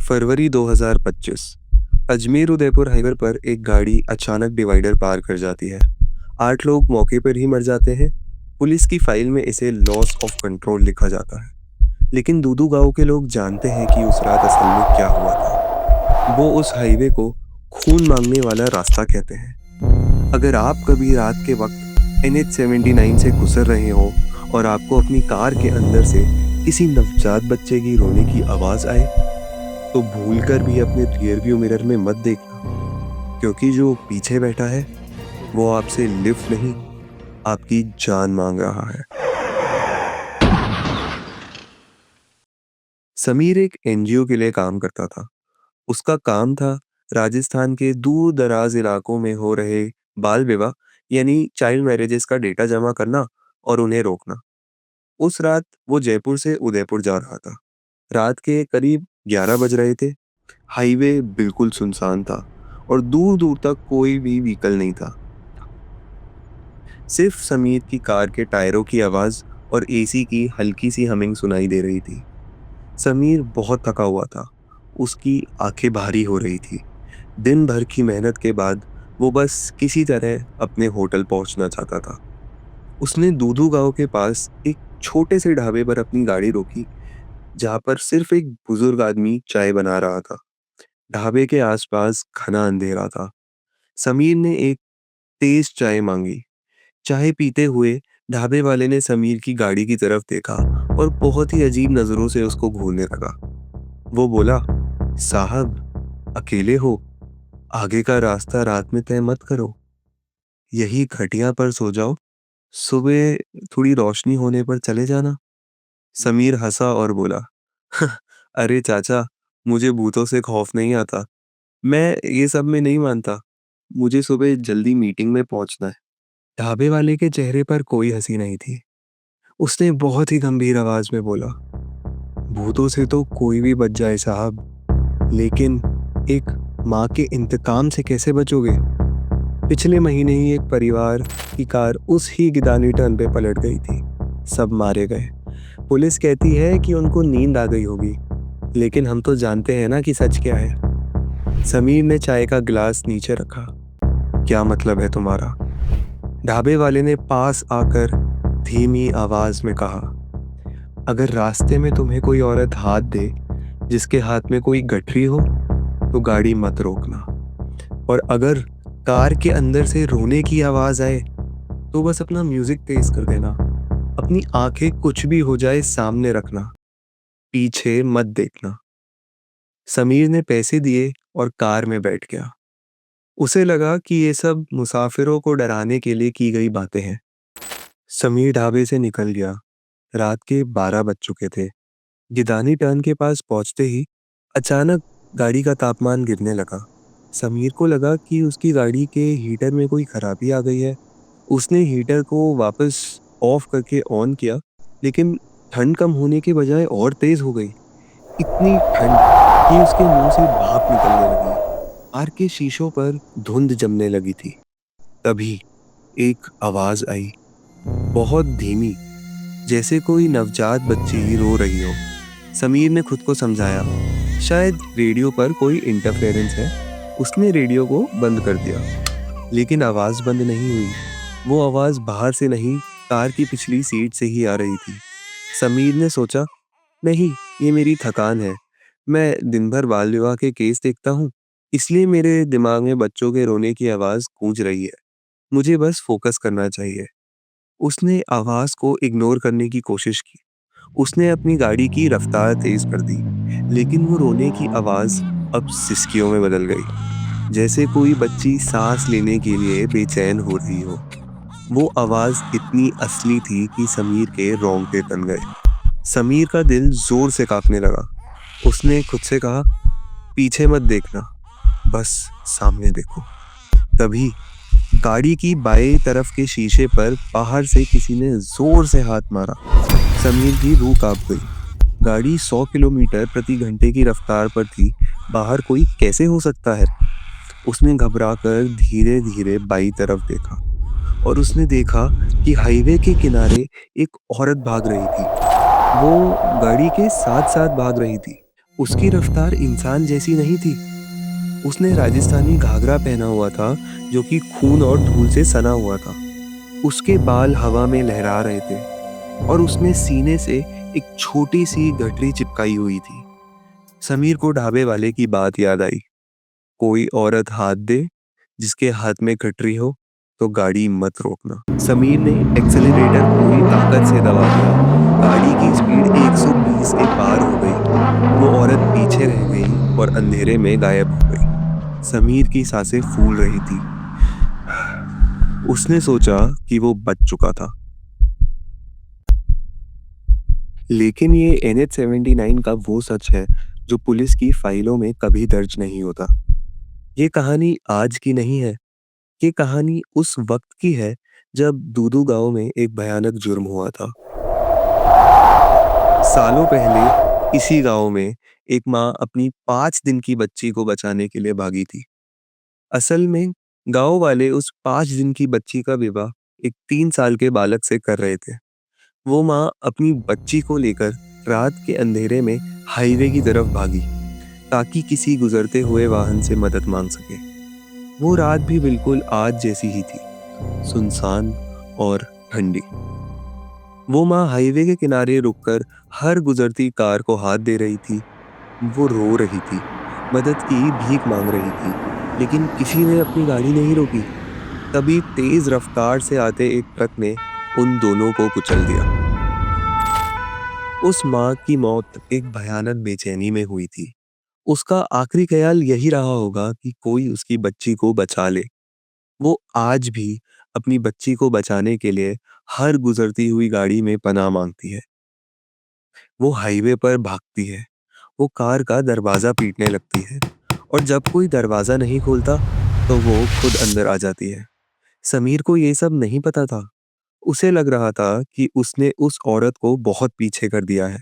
फरवरी 2025। Ajmer Udaipur highway पर एक गाड़ी अचानक डिवाइडर पार कर जाती है। 8 लोग मौके पर ही मर जाते हैं। पुलिस की फाइल में इसे लॉस ऑफ कंट्रोल लिखा जाता है, लेकिन दूदू गांव के लोग जानते हैं कि उस रात असल में क्या हुआ था। वो उस हाईवे को खून मांगने वाला रास्ता कहते हैं। अगर आप कभी रात के वक्त NH79 से गुजर रहे हो और आपको अपनी कार के अंदर से किसी नवजात बच्चे की रोने की आवाज आए, तो भूलकर भी अपने रियर व्यू मिरर में मत देखना, क्योंकि जो पीछे बैठा है वो आपसे लिफ्ट नहीं, आपकी जान मांग रहा है। समीर एक NGO के लिए काम करता था। उसका काम था राजस्थान के दूर दराज इलाकों में हो रहे बाल विवाह यानी चाइल्ड मैरिजेस का डेटा जमा करना और उन्हें रोकना। उस रात वो जयपुर से उदयपुर जा रहा था। रात के करीब 11 बज रहे थे। हाईवे बिल्कुल सुनसान था और दूर दूर तक कोई भी व्हीकल नहीं था। सिर्फ समीर की कार के टायरों की आवाज और AC की हल्की सी हमिंग सुनाई दे रही थी। समीर बहुत थका हुआ था। उसकी आंखें भारी हो रही थी। दिन भर की मेहनत के बाद वो बस किसी तरह अपने होटल पहुंचना चाहता था। उसने दूधू गांव के पास एक छोटे से ढाबे पर अपनी गाड़ी रोकी, जहां पर सिर्फ एक बुजुर्ग आदमी चाय बना रहा था। ढाबे के आसपास घना अंधेरा था। समीर ने एक तेज चाय मांगी। चाय पीते हुए ढाबे वाले ने समीर की गाड़ी की तरफ देखा और बहुत ही अजीब नजरों से उसको घूरने लगा। वो बोला, साहब अकेले हो? आगे का रास्ता रात में तय मत करो, यही खटिया पर सो जाओ, सुबह थोड़ी रोशनी होने पर चले जाना। समीर हंसा और बोला, अरे चाचा, मुझे भूतों से खौफ नहीं आता, मैं ये सब में नहीं मानता, मुझे सुबह जल्दी मीटिंग में पहुंचना है। ढाबे वाले के चेहरे पर कोई हंसी नहीं थी। उसने बहुत ही गंभीर आवाज में बोला, भूतों से तो कोई भी बच जाए साहब, लेकिन एक माँ के इंतकाम से कैसे बचोगे? पिछले महीने ही एक परिवार की कार उस ही गिदानी टर्न पे पलट गई थी। सब मारे गए। पुलिस कहती है कि उनको नींद आ गई होगी, लेकिन हम तो जानते हैं ना कि सच क्या है। समीर ने चाय का गिलास नीचे रखा। क्या मतलब है तुम्हारा? ढाबे वाले ने पास आकर धीमी आवाज में कहा, अगर रास्ते में तुम्हें कोई औरत हाथ दे जिसके हाथ में कोई गठरी हो, तो गाड़ी मत रोकना। और अगर कार के अंदर से रोने की आवाज आए, तो बस अपना म्यूजिक तेज कर देना। अपनी आंखें कुछ भी हो जाए सामने रखना, पीछे मत देखना। समीर ने पैसे दिए और कार में बैठ गया। उसे लगा कि ये सब मुसाफिरों को डराने के लिए की गई बातें हैं। समीर ढाबे से निकल गया। रात के 12 बज चुके थे। गिदानी टर्न के पास पहुंचते ही अचानक गाड़ी का तापमान गिरने लगा। समीर को लगा कि उसकी गाड़ी के हीटर में कोई खराबी आ गई है। उसने हीटर को वापस ऑफ करके ऑन किया, लेकिन ठंड कम होने के बजाय और तेज हो गई। इतनी ठंड कि उसके मुंह से भाप निकलने लगी। कार के शीशों पर धुंध जमने लगी थी। तभी एक आवाज आई, बहुत धीमी, जैसे कोई नवजात बच्ची रो रही हो। समीर ने खुद को समझाया, शायद रेडियो पर कोई इंटरफेरेंस है। उसने रेडियो को बंद कर दिया, लेकिन आवाज बंद नहीं हुई। वो आवाज बाहर से नहीं, कार की पिछली सीट से ही आ रही थी। समीर ने सोचा, नहीं, ये मेरी थकान है। मैं दिन भर बाल विवाह के केस देखता हूँ, इसलिए मेरे दिमाग में बच्चों के रोने की आवाज गूंज रही है। मुझे बस फोकस करना चाहिए। उसने आवाज को इग्नोर करने की कोशिश की। उसने अपनी गाड़ी की रफ्तार तेज कर दी, लेकिन वो रोने की आवाज अब सिसकियों में बदल गई, जैसे कोई बच्ची सांस लेने के लिए बेचैन हो रही हो। वो आवाज इतनी असली थी कि समीर के रोंगटे बन गए। समीर का दिल जोर से कांपने लगा। उसने खुद से कहा, पीछे मत देखना, बस सामने देखो। तभी गाड़ी की बाएं तरफ के शीशे पर बाहर से किसी ने जोर से हाथ मारा। समीर की रूह कांप गई। गाड़ी 100 किलोमीटर प्रति घंटे की रफ्तार पर थी। बाहर कोई कैसे हो सकता है? उसने घबराकर धीरे धीरे बाईं तरफ देखा और उसने देखा कि हाईवे के किनारे एक औरत भाग रही थी। वो गाड़ी के साथ साथ भाग रही थी। उसकी रफ्तार इंसान जैसी नहीं थी। उसने राजस्थानी घाघरा पहना हुआ था जो कि खून और धूल से सना हुआ था। उसके बाल हवा में लहरा रहे थे और उसने सीने से एक छोटी सी गठरी चिपकाई हुई थी। समीर को ढाबे वाले की बात याद आई। कोई औरत हाथ दे जिसके हाथ में गठरी हो तो गाड़ी मत रोकना। समीर ने एक्सेलरेटर पूरी ताकत से दबा दिया। गाड़ी की स्पीड 120 के पार हो गई। वो औरत पीछे रह गई और अंधेरे में गायब हो गई। समीर की सांसें फूल रही थी। उसने सोचा कि वो बच चुका था। लेकिन ये NH-79 का वो सच है जो पुलिस की फाइलों में कभी दर्ज नहीं होता। ये कहानी आज की नहीं है। ये कहानी उस वक्त की है जब दूदू गांव में एक भयानक जुर्म हुआ था। सालों पहले इसी गांव में एक माँ अपनी 5 दिन की बच्ची को बचाने के लिए भागी थी। असल में गांव वाले उस 5 दिन की बच्ची का विवाह एक 3 साल के बालक से कर रहे थे। वो माँ अपनी बच्ची को लेकर रात के अंधेरे में हाईवे की तरफ भागी ताकि किसी गुजरते हुए वाहन से मदद मांग सके। वो रात भी बिल्कुल आज जैसी ही थी, सुनसान और ठंडी। वो माँ हाईवे के किनारे रुककर हर गुजरती कार को हाथ दे रही थी। वो रो रही थी, मदद की भीख मांग रही थी, लेकिन किसी ने अपनी गाड़ी नहीं रोकी। तभी तेज रफ्तार से आते एक ट्रक ने उन दोनों को कुचल दिया। उस माँ की मौत एक भयानक बेचैनी में हुई थी। उसका आखिरी ख्याल यही रहा होगा कि कोई उसकी बच्ची को बचा ले। वो आज भी अपनी बच्ची को बचाने के लिए हर गुजरती हुई गाड़ी में पनाह मांगती है। वो हाईवे पर भागती है। वो कार का दरवाजा पीटने लगती है और जब कोई दरवाजा नहीं खोलता तो वो खुद अंदर आ जाती है। समीर को ये सब नहीं पता था। उसे लग रहा था कि उसने उस औरत को बहुत पीछे कर दिया है।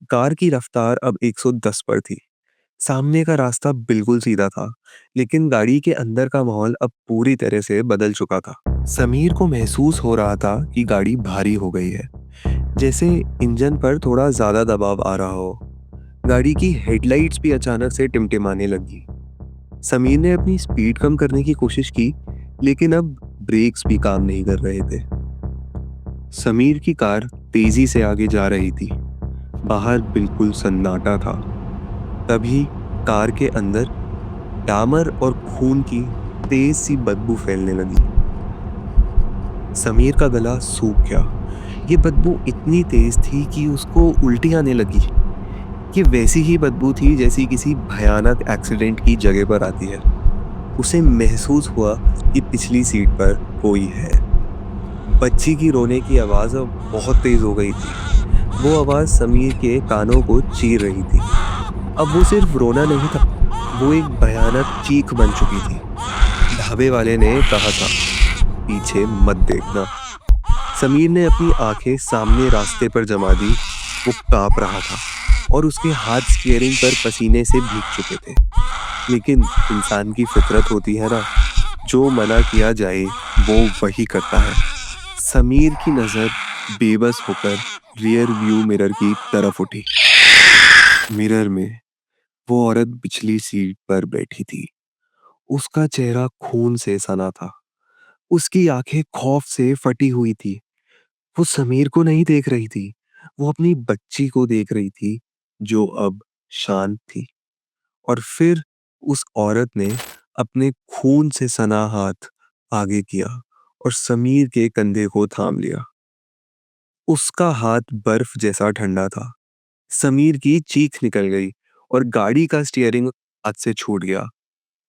कार की रफ्तार अब 110 पर थी। सामने का रास्ता बिल्कुल सीधा था, लेकिन गाड़ी के अंदर का माहौल अब पूरी तरह से बदल चुका था। समीर को महसूस हो रहा था कि गाड़ी भारी हो गई है, जैसे इंजन पर थोड़ा ज्यादा दबाव आ रहा हो। गाड़ी की हेडलाइट्स भी अचानक से टिमटिमाने लगी। समीर ने अपनी स्पीड कम करने की कोशिश की, लेकिन अब ब्रेक्स भी काम नहीं कर रहे थे। समीर की कार तेजी से आगे जा रही थी। बाहर बिल्कुल सन्नाटा था। तभी कार के अंदर डामर और खून की तेज सी बदबू फैलने लगी। समीर का गला सूख गया। ये बदबू इतनी तेज थी कि उसको उल्टी आने लगी। ये वैसी ही बदबू थी जैसी किसी भयानक एक्सीडेंट की जगह पर आती है। उसे महसूस हुआ कि पिछली सीट पर कोई है। बच्ची की रोने की आवाज अब बहुत तेज हो गई थी। वो आवाज समीर के कानों को चीर रही थी। अब वो सिर्फ रोना नहीं था, वो एक भयानक चीख बन चुकी थी। ढाबे वाले ने कहा था, पीछे मत देखना। समीर ने अपनी आंखें सामने रास्ते पर जमा दी। वो कांप रहा था और उसके हाथ स्टीयरिंग पर पसीने से भीग चुके थे। लेकिन इंसान की फितरत होती है ना, जो मना किया जाए वो वही करता है। समीर की नजर बेबस होकर रियर व्यू मिरर की तरफ उठी। मिरर में वो औरत पिछली सीट पर बैठी थी। उसका चेहरा खून से सना था। उसकी आंखें खौफ से फटी हुई थी। वो समीर को नहीं देख रही थी, वो अपनी बच्ची को देख रही थी जो अब शांत थी। और फिर उस औरत ने अपने खून से सना हाथ आगे किया और समीर के कंधे को थाम लिया। उसका हाथ बर्फ जैसा ठंडा था। समीर की चीख निकल गई और गाड़ी का स्टीयरिंग हाथ से छूट गया।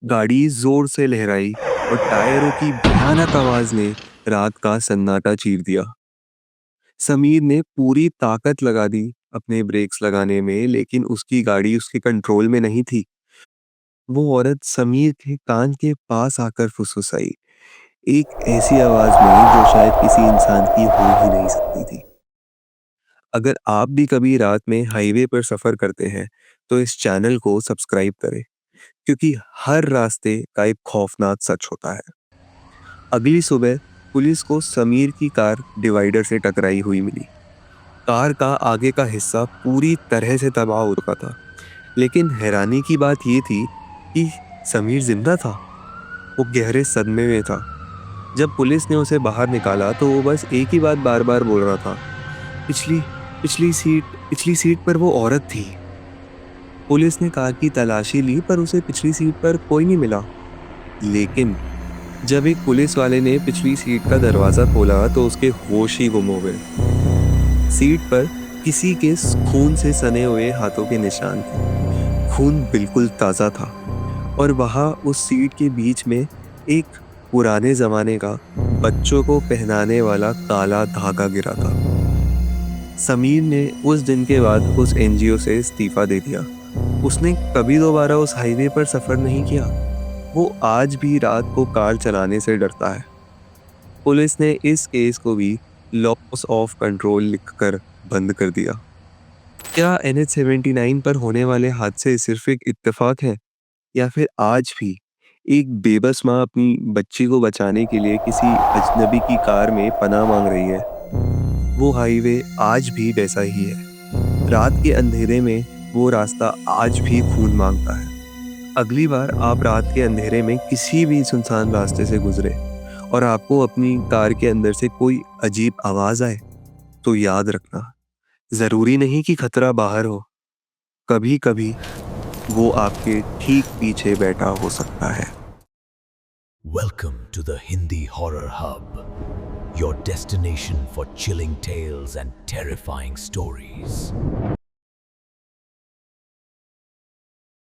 गाड़ी जोर से लहराई और टायरों की भयानक आवाज ने रात का सन्नाटा चीर दिया। समीर ने पूरी ताकत लगा दी अपने ब्रेक्स लगाने में, लेकिन उसकी गाड़ी उसके कंट्रोल में नहीं थी। वो औरत समीर के कान के पास आकर फुसफुसाई, एक ऐसी आवाज में जो शायद किसी इंसान की हो ही नहीं सकती थी। अगर आप भी कभी रात में हाईवे पर सफर करते हैं तो इस चैनल को सब्सक्राइब करें, क्योंकि हर रास्ते का एक खौफनाक सच होता है। अगली सुबह पुलिस को समीर की कार डिवाइडर से टकराई हुई मिली। कार का आगे का हिस्सा पूरी तरह से तबाह हो चुका था। लेकिन हैरानी की बात ये थी कि समीर जिंदा था। वो गहरे सदमे में था। जब पुलिस ने उसे बाहर निकाला तो वो बस एक ही बात बार बार बोल रहा था, पिछली पिछली सीट पर वो औरत थी। पुलिस ने कार की तलाशी ली पर उसे पिछली सीट पर कोई नहीं मिला। लेकिन जब एक पुलिस वाले ने पिछली सीट का दरवाजा खोला तो उसके होश ही गुम हो गए। सीट पर किसी के खून से सने हुए हाथों के निशान थे। खून बिल्कुल ताजा था और वहां उस सीट के बीच में एक पुराने जमाने का बच्चों को पहनाने वाला काला धागा गिरा था। समीर ने उस दिन के बाद उस एनजीओ से इस्तीफा दे दिया। उसने कभी दोबारा उस हाईवे पर सफर नहीं किया। वो आज भी रात को कार चलाने से डरता है। पुलिस ने इस केस को भी लॉस ऑफ कंट्रोल लिखकर बंद कर दिया। क्या NH-79 पर होने वाले हादसे सिर्फ एक इत्तेफाक है या फिर आज भी एक बेबस माँ अपनी बच्ची को बचाने के लिए किसी अजनबी की कार में पनाह मांग रही है? वो हाईवे आज भी वैसा ही है। रात के अंधेरे में वो रास्ता आज भी खून मांगता है। अगली बार आप रात के अंधेरे में किसी भी सुनसान रास्ते से गुजरे और आपको अपनी कार के अंदर से कोई अजीब आवाज आए, तो याद रखना, जरूरी नहीं कि खतरा बाहर हो। कभी कभी वो आपके ठीक पीछे बैठा हो सकता है। Welcome to the Hindi Horror Hub, your destination for chilling tales and terrifying stories.